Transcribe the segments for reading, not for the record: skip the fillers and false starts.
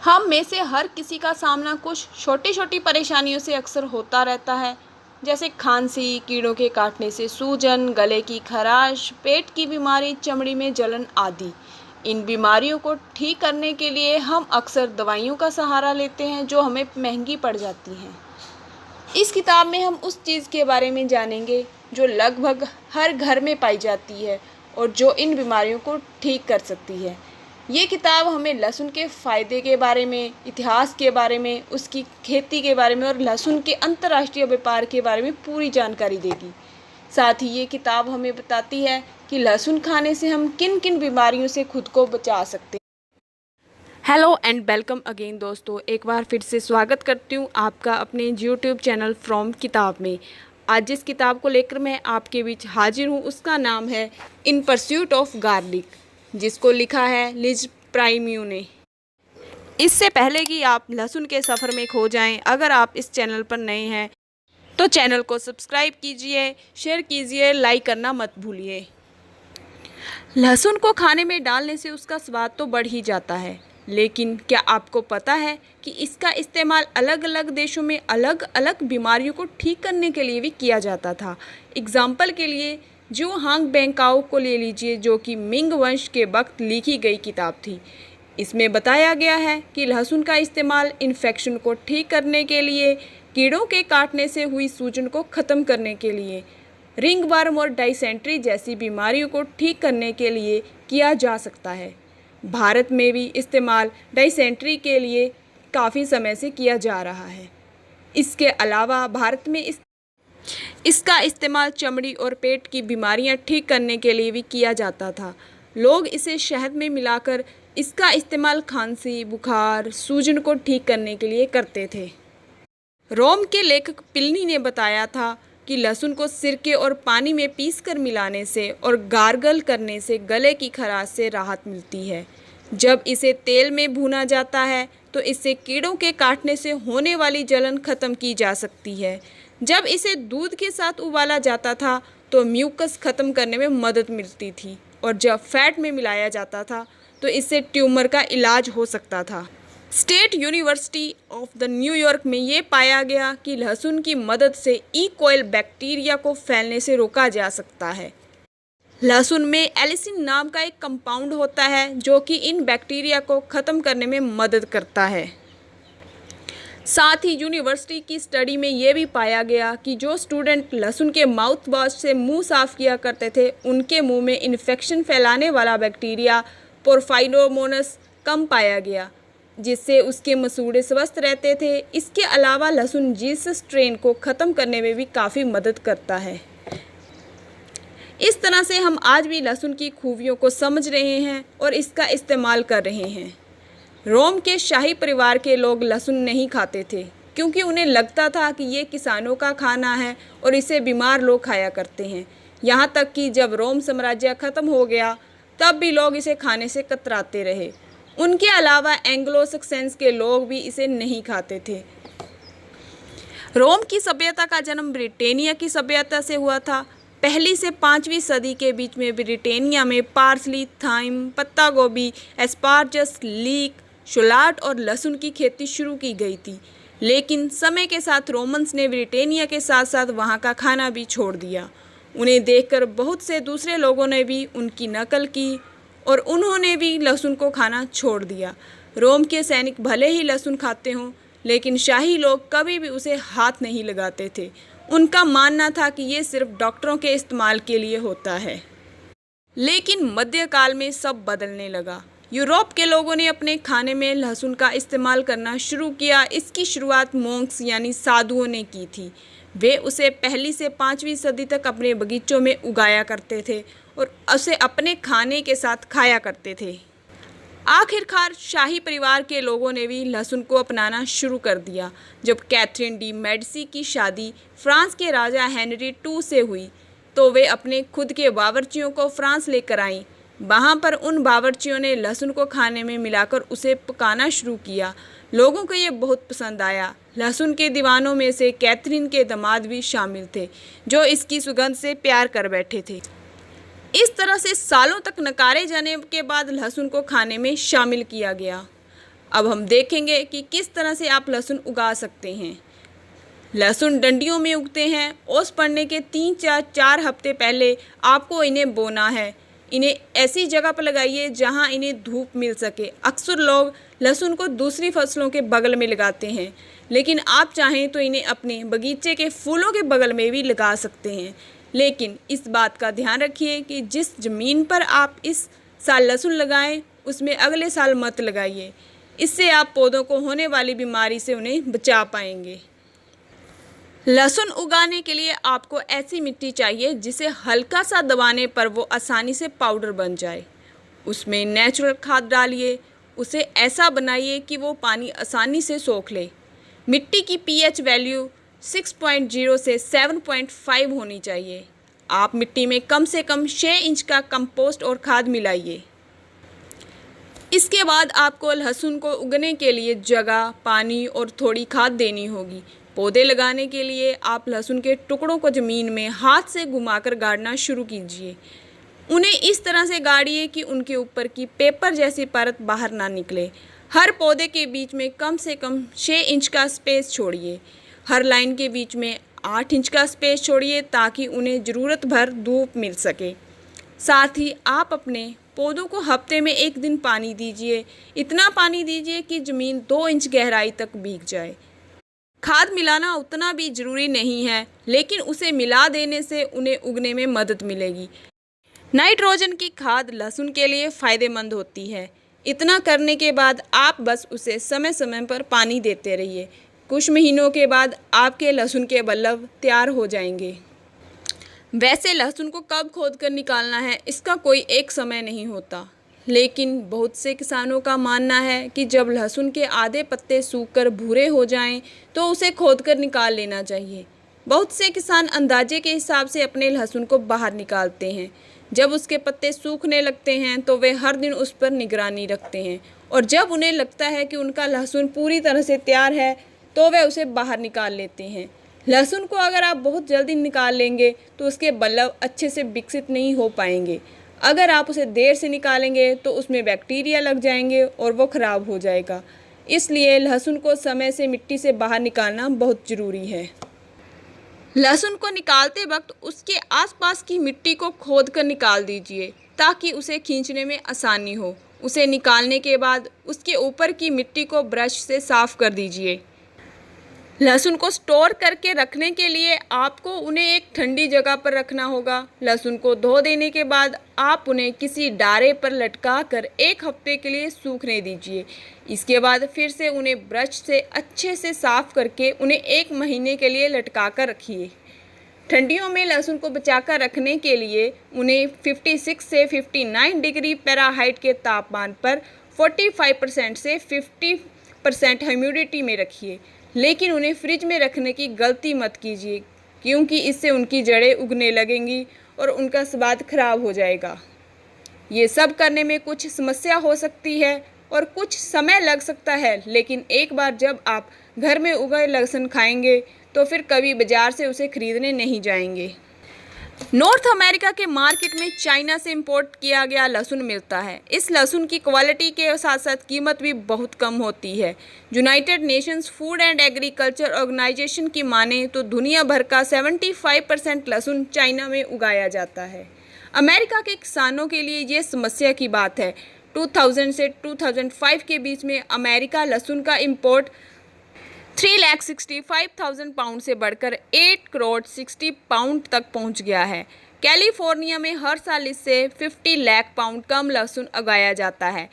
हम में से हर किसी का सामना कुछ छोटी छोटी परेशानियों से अक्सर होता रहता है। जैसे खांसी, कीड़ों के काटने से सूजन, गले की खराश, पेट की बीमारी, चमड़ी में जलन आदि। इन बीमारियों को ठीक करने के लिए हम अक्सर दवाइयों का सहारा लेते हैं जो हमें महंगी पड़ जाती हैं। इस किताब में हम उस चीज़ के बारे में जानेंगे जो लगभग हर घर में पाई जाती है और जो इन बीमारियों को ठीक कर सकती है। ये किताब हमें लहसुन के फ़ायदे के बारे में, इतिहास के बारे में, उसकी खेती के बारे में और लहसुन के अंतर्राष्ट्रीय व्यापार के बारे में पूरी जानकारी देगी। साथ ही ये किताब हमें बताती है कि लहसुन खाने से हम किन किन बीमारियों से खुद को बचा सकते हैं। हेलो एंड वेलकम अगेन दोस्तों, एक बार फिर से स्वागत करती हूँ आपका अपने यूट्यूब चैनल फ्रॉम किताब में। आज जिस किताब को लेकर मैं आपके बीच हाजिर हूँ उसका नाम है इन परस्यूट ऑफ गार्लिक, जिसको लिखा है लिज प्राइम्यू ने। इससे पहले कि आप लहसुन के सफ़र में खो जाएं, अगर आप इस चैनल पर नए हैं तो चैनल को सब्सक्राइब कीजिए, शेयर कीजिए, लाइक करना मत भूलिए। लहसुन को खाने में डालने से उसका स्वाद तो बढ़ ही जाता है, लेकिन क्या आपको पता है कि इसका इस्तेमाल अलग अलग देशों में अलग अलग बीमारियों को ठीक करने के लिए भी किया जाता था। एग्जाम्पल के लिए जो हांग बेंकाओ को ले लीजिए, जो कि मिंग वंश के वक्त लिखी गई किताब थी। इसमें बताया गया है कि लहसुन का इस्तेमाल इन्फेक्शन को ठीक करने के लिए, कीड़ों के काटने से हुई सूजन को ख़त्म करने के लिए, रिंगवर्म और डाइसेंट्री जैसी बीमारियों को ठीक करने के लिए किया जा सकता है। भारत में भी इस्तेमाल डाइसेंट्री के लिए काफ़ी समय से किया जा रहा है। इसके अलावा भारत में इसका इस्तेमाल चमड़ी और पेट की बीमारियां ठीक करने के लिए भी किया जाता था। लोग इसे शहद में मिलाकर इसका इस्तेमाल खांसी, बुखार, सूजन को ठीक करने के लिए करते थे। रोम के लेखक प्लिनी ने बताया था कि लहसुन को सिरके और पानी में पीसकर मिलाने से और गार्गल करने से गले की खराश से राहत मिलती है। जब इसे तेल में भूना जाता है तो इससे कीड़ों के काटने से होने वाली जलन खत्म की जा सकती है। जब इसे दूध के साथ उबाला जाता था तो म्यूकस खत्म करने में मदद मिलती थी, और जब फैट में मिलाया जाता था तो इससे ट्यूमर का इलाज हो सकता था। State university of the New York में ये पाया गया कि लहसुन की मदद से ई कोइल बैक्टीरिया को फैलने से रोका जा सकता है। लहसुन में एलिसिन नाम का एक कंपाउंड होता है जो कि इन बैक्टीरिया को ख़त्म करने में मदद करता है। साथ ही यूनिवर्सिटी की स्टडी में ये भी पाया गया कि जो स्टूडेंट लहसुन के माउथ वॉश से मुंह साफ़ किया करते थे, उनके मुंह में इन्फेक्शन फैलाने वाला बैक्टीरिया पोरफाइरोमोनस कम पाया गया, जिससे उसके मसूड़े स्वस्थ रहते थे। इसके अलावा लहसुन जीसस स्ट्रेन को ख़त्म करने में भी काफ़ी मदद करता है। इस तरह से हम आज भी लहसुन की खूबियों को समझ रहे हैं और इसका इस्तेमाल कर रहे हैं। रोम के शाही परिवार के लोग लहसुन नहीं खाते थे क्योंकि उन्हें लगता था कि ये किसानों का खाना है और इसे बीमार लोग खाया करते हैं। यहाँ तक कि जब रोम साम्राज्य ख़त्म हो गया तब भी लोग इसे खाने से कतराते रहे। उनके अलावा एंग्लो सैक्सन्स के लोग भी इसे नहीं खाते थे। रोम की सभ्यता का जन्म ब्रिटेनिया की सभ्यता से हुआ था। पहली से 5वीं सदी के बीच में ब्रिटेनिया में पार्सली, थाइम, पत्ता गोभी, एस्पार्जस, लीक, शलाट और लहसुन की खेती शुरू की गई थी। लेकिन समय के साथ रोमन्स ने ब्रिटेनिया के साथ साथ वहाँ का खाना भी छोड़ दिया। उन्हें देखकर बहुत से दूसरे लोगों ने भी उनकी नकल की और उन्होंने भी लहसुन को खाना छोड़ दिया। रोम के सैनिक भले ही लहसुन खाते हों, लेकिन शाही लोग कभी भी उसे हाथ नहीं लगाते थे। उनका मानना था कि ये सिर्फ डॉक्टरों के इस्तेमाल के लिए होता है। लेकिन मध्यकाल में सब बदलने लगा। यूरोप के लोगों ने अपने खाने में लहसुन का इस्तेमाल करना शुरू किया। इसकी शुरुआत मोंक्स यानी साधुओं ने की थी। वे उसे पहली से 5वीं सदी तक अपने बगीचों में उगाया करते थे और उसे अपने खाने के साथ खाया करते थे। आखिरकार शाही परिवार के लोगों ने भी लहसुन को अपनाना शुरू कर दिया। जब कैथरीन डी मेडिसी की शादी फ्रांस के राजा हेनरी II से हुई तो वे अपने खुद के बावर्चियों को फ्रांस लेकर आईं। वहाँ पर उन बावर्चियों ने लहसुन को खाने में मिलाकर उसे पकाना शुरू किया। लोगों को ये बहुत पसंद आया। लहसुन के दीवानों में से कैथरीन के दामाद भी शामिल थे, जो इसकी सुगंध से प्यार कर बैठे थे। इस तरह से सालों तक नकारे जाने के बाद लहसुन को खाने में शामिल किया गया। अब हम देखेंगे कि किस तरह से आप लहसुन उगा सकते हैं। लहसुन डंडियों में उगते हैं। ओस पड़ने के 3-4 हफ्ते पहले आपको इन्हें बोना है। इन्हें ऐसी जगह पर लगाइए जहां इन्हें धूप मिल सके। अक्सर लोग लहसुन को दूसरी फसलों के बगल में लगाते हैं, लेकिन आप चाहें तो इन्हें अपने बगीचे के फूलों के बगल में भी लगा सकते हैं। लेकिन इस बात का ध्यान रखिए कि जिस ज़मीन पर आप इस साल लहसुन लगाएं उसमें अगले साल मत लगाइए। इससे आप पौधों को होने वाली बीमारी से उन्हें बचा पाएंगे। लहसुन उगाने के लिए आपको ऐसी मिट्टी चाहिए जिसे हल्का सा दबाने पर वो आसानी से पाउडर बन जाए। उसमें नेचुरल खाद डालिए। उसे ऐसा बनाइए कि वो पानी आसानी से सोख ले। मिट्टी की पीएच वैल्यू 6.0 से 7.5 होनी चाहिए। आप मिट्टी में कम से कम 6 इंच का कंपोस्ट और खाद मिलाइए। इसके बाद आपको लहसुन को उगने के लिए जगह, पानी और थोड़ी खाद देनी होगी। पौधे लगाने के लिए आप लहसुन के टुकड़ों को ज़मीन में हाथ से घुमाकर गाड़ना शुरू कीजिए। उन्हें इस तरह से गाड़िए कि उनके ऊपर की पेपर जैसी परत बाहर ना निकले। हर पौधे के बीच में कम से कम 6 इंच का स्पेस छोड़िए। हर लाइन के बीच में 8 इंच का स्पेस छोड़िए ताकि उन्हें ज़रूरत भर धूप मिल सके। साथ ही आप अपने पौधों को हफ्ते में 1 दिन पानी दीजिए। इतना पानी दीजिए कि ज़मीन 2 इंच गहराई तक भीग जाए। खाद मिलाना उतना भी ज़रूरी नहीं है, लेकिन उसे मिला देने से उन्हें उगने में मदद मिलेगी। नाइट्रोजन की खाद लहसुन के लिए फ़ायदेमंद होती है। इतना करने के बाद आप बस उसे समय समय पर पानी देते रहिए। कुछ महीनों के बाद आपके लहसुन के बल्लभ तैयार हो जाएंगे। वैसे लहसुन को कब खोद कर निकालना है इसका कोई एक समय नहीं होता, लेकिन बहुत से किसानों का मानना है कि जब लहसुन के आधे पत्ते सूखकर भूरे हो जाएं तो उसे खोदकर निकाल लेना चाहिए। बहुत से किसान अंदाजे के हिसाब से अपने लहसुन को बाहर निकालते हैं। जब उसके पत्ते सूखने लगते हैं तो वे हर दिन उस पर निगरानी रखते हैं, और जब उन्हें लगता है कि उनका लहसुन पूरी तरह से तैयार है तो वे उसे बाहर निकाल लेते हैं। लहसुन को अगर आप बहुत जल्दी निकाल लेंगे तो उसके बल्लभ अच्छे से विकसित नहीं हो पाएंगे। अगर आप उसे देर से निकालेंगे तो उसमें बैक्टीरिया लग जाएंगे और वो ख़राब हो जाएगा। इसलिए लहसुन को समय से मिट्टी से बाहर निकालना बहुत ज़रूरी है। लहसुन को निकालते वक्त उसके आसपास की मिट्टी को खोद कर निकाल दीजिए ताकि उसे खींचने में आसानी हो। उसे निकालने के बाद उसके ऊपर की मिट्टी को ब्रश से साफ़ कर दीजिए। लहसुन को स्टोर करके रखने के लिए आपको उन्हें एक ठंडी जगह पर रखना होगा। लहसुन को धो देने के बाद आप उन्हें किसी डारे पर लटका कर 1 हफ्ते के लिए सूखने दीजिए। इसके बाद फिर से उन्हें ब्रश से अच्छे से साफ़ करके उन्हें 1 महीने के लिए लटका कर रखिए। ठंडियों में लहसुन को बचाकर रखने के लिए उन्हें 56 से 59 डिग्री फ़ारेनहाइट के तापमान पर 45% से 50% ह्यूमिडिटी में रखिए। लेकिन उन्हें फ्रिज में रखने की गलती मत कीजिए, क्योंकि इससे उनकी जड़ें उगने लगेंगी और उनका स्वाद खराब हो जाएगा। ये सब करने में कुछ समस्या हो सकती है और कुछ समय लग सकता है, लेकिन एक बार जब आप घर में उगे लहसुन खाएंगे तो फिर कभी बाज़ार से उसे खरीदने नहीं जाएंगे। नॉर्थ अमेरिका के मार्केट में चाइना से इंपोर्ट किया गया लहसुन मिलता है। इस लहसुन की क्वालिटी के साथ साथ कीमत भी बहुत कम होती है। United Nations Food and Agriculture Organization की माने तो दुनिया भर का 75% लहसुन चाइना में उगाया जाता है। अमेरिका के किसानों के लिए ये समस्या की बात है। 2000 से 2005 के बीच में अमेरिका लहसुन का इंपोर्ट 3,65,000 पाउंड से बढ़कर 8 करोड़ 60 पाउंड तक पहुंच गया है। कैलिफोर्निया में हर साल इससे 50 लाख पाउंड कम लहसुन उगाया जाता है।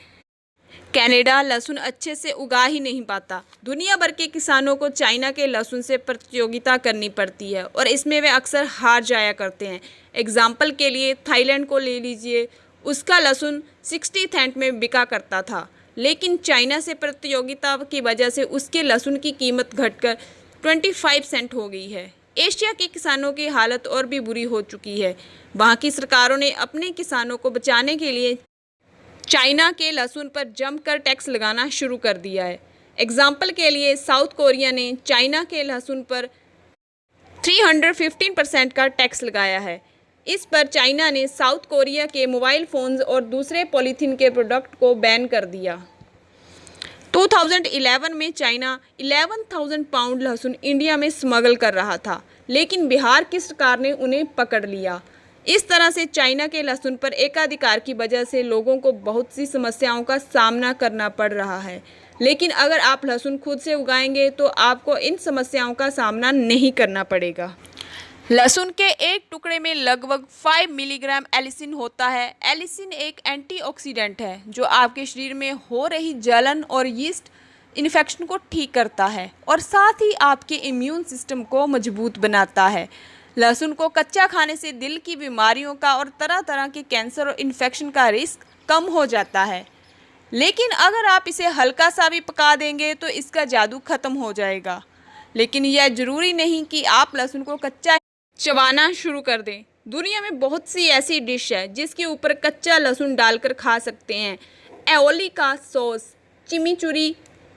कनाडा लहसुन अच्छे से उगा ही नहीं पाता। दुनिया भर के किसानों को चाइना के लहसुन से प्रतियोगिता करनी पड़ती है और इसमें वे अक्सर हार जाया करते हैं। एग्जाम्पल के लिए थाईलैंड को ले लीजिए। उसका लहसुन 60 सेंट में बिका करता था, लेकिन चाइना से प्रतियोगिता की वजह से उसके लहसुन की कीमत घटकर 25 सेंट हो गई है। एशिया के किसानों की हालत और भी बुरी हो चुकी है। वहाँ की सरकारों ने अपने किसानों को बचाने के लिए चाइना के लहसुन पर जमकर टैक्स लगाना शुरू कर दिया है। एग्जाम्पल के लिए साउथ कोरिया ने चाइना के लहसुन पर 315% का टैक्स लगाया है। इस पर चाइना ने साउथ कोरिया के मोबाइल फ़ोन्स और दूसरे पॉलीथीन के प्रोडक्ट को बैन कर दिया। 2011 में चाइना 11,000 पाउंड लहसुन इंडिया में स्मगल कर रहा था, लेकिन बिहार की सरकार ने उन्हें पकड़ लिया। इस तरह से चाइना के लहसुन पर एकाधिकार की वजह से लोगों को बहुत सी समस्याओं का सामना करना पड़ रहा है। लेकिन अगर आप लहसुन खुद से उगाएंगे तो आपको इन समस्याओं का सामना नहीं करना पड़ेगा। लहसुन के एक टुकड़े में लगभग 5 मिलीग्राम एलिसिन होता है। एलिसिन एक एंटीऑक्सीडेंट है जो आपके शरीर में हो रही जलन और यीस्ट इन्फेक्शन को ठीक करता है और साथ ही आपके इम्यून सिस्टम को मजबूत बनाता है। लहसुन को कच्चा खाने से दिल की बीमारियों का और तरह तरह के कैंसर और इन्फेक्शन का रिस्क कम हो जाता है। लेकिन अगर आप इसे हल्का सा भी पका देंगे तो इसका जादू खत्म हो जाएगा। लेकिन यह ज़रूरी नहीं कि आप लहसुन को कच्चा चबाना शुरू कर दें। दुनिया में बहुत सी ऐसी डिश है जिसके ऊपर कच्चा लहसुन डालकर खा सकते हैं। एओली का सॉस, चिमिचुरी,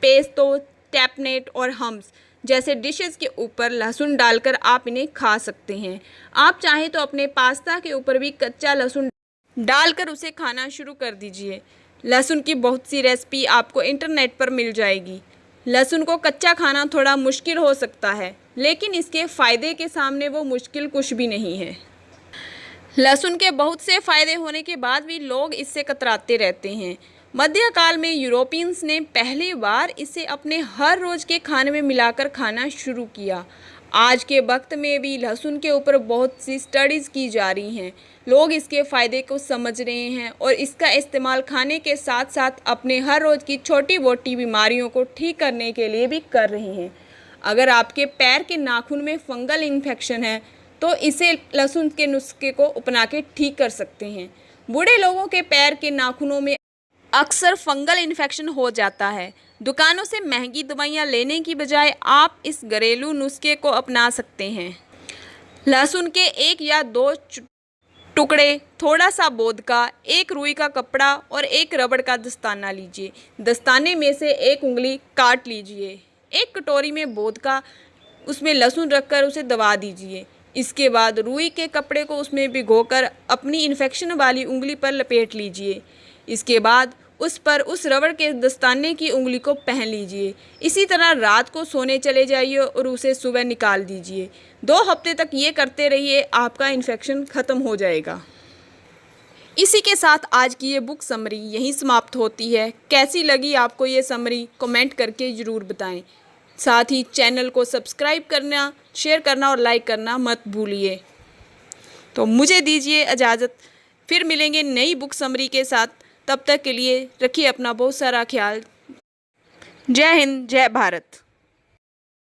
पेस्तो, टैपनेट और हम्स जैसे डिशेस के ऊपर लहसुन डालकर आप इन्हें खा सकते हैं। आप चाहें तो अपने पास्ता के ऊपर भी कच्चा लहसुन डालकर उसे खाना शुरू कर दीजिए। लहसुन की बहुत सी रेसिपी आपको इंटरनेट पर मिल जाएगी। लहसुन को कच्चा खाना थोड़ा मुश्किल हो सकता है, लेकिन इसके फ़ायदे के सामने वो मुश्किल कुछ भी नहीं है। लहसुन के बहुत से फ़ायदे होने के बाद भी लोग इससे कतराते रहते हैं। मध्यकाल में यूरोपियंस ने पहली बार इसे अपने हर रोज़ के खाने में मिलाकर खाना शुरू किया। आज के वक्त में भी लहसुन के ऊपर बहुत सी स्टडीज़ की जा रही हैं। लोग इसके फ़ायदे को समझ रहे हैं और इसका इस्तेमाल खाने के साथ साथ अपने हर रोज़ की छोटी मोटी बीमारियों को ठीक करने के लिए भी कर रहे हैं। अगर आपके पैर के नाखून में फंगल इन्फेक्शन है तो इसे लहसुन के नुस्खे को अपना के ठीक कर सकते हैं। बूढ़े लोगों के पैर के नाखूनों में अक्सर फंगल इन्फेक्शन हो जाता है। दुकानों से महंगी दवाइयाँ लेने की बजाय आप इस घरेलू नुस्खे को अपना सकते हैं। लहसुन के 1 या 2 टुकड़े, थोड़ा सा वोदका, 1 रुई का कपड़ा और 1 रबड़ का दस्ताना लीजिए। दस्ताने में से 1 उंगली काट लीजिए। 1 कटोरी में वोदका, उसमें लहसुन रखकर उसे दबा दीजिए। इसके बाद रुई के कपड़े को उसमें भिगोकर अपनी इन्फेक्शन वाली उंगली पर लपेट लीजिए। इसके बाद उस पर उस रबड़ के दस्ताने की उंगली को पहन लीजिए। इसी तरह रात को सोने चले जाइए और उसे सुबह निकाल दीजिए। 2 हफ्ते तक ये करते रहिए, आपका इन्फेक्शन ख़त्म हो जाएगा। इसी के साथ आज की ये बुक समरी यहीं समाप्त होती है। कैसी लगी आपको ये समरी कमेंट करके ज़रूर बताएं। साथ ही चैनल को सब्सक्राइब करना, शेयर करना और लाइक करना मत भूलिए। तो मुझे दीजिए इजाज़त, फिर मिलेंगे नई बुक समरी के साथ। तब तक के लिए रखिए अपना बहुत सारा ख्याल। जय हिंद, जय भारत।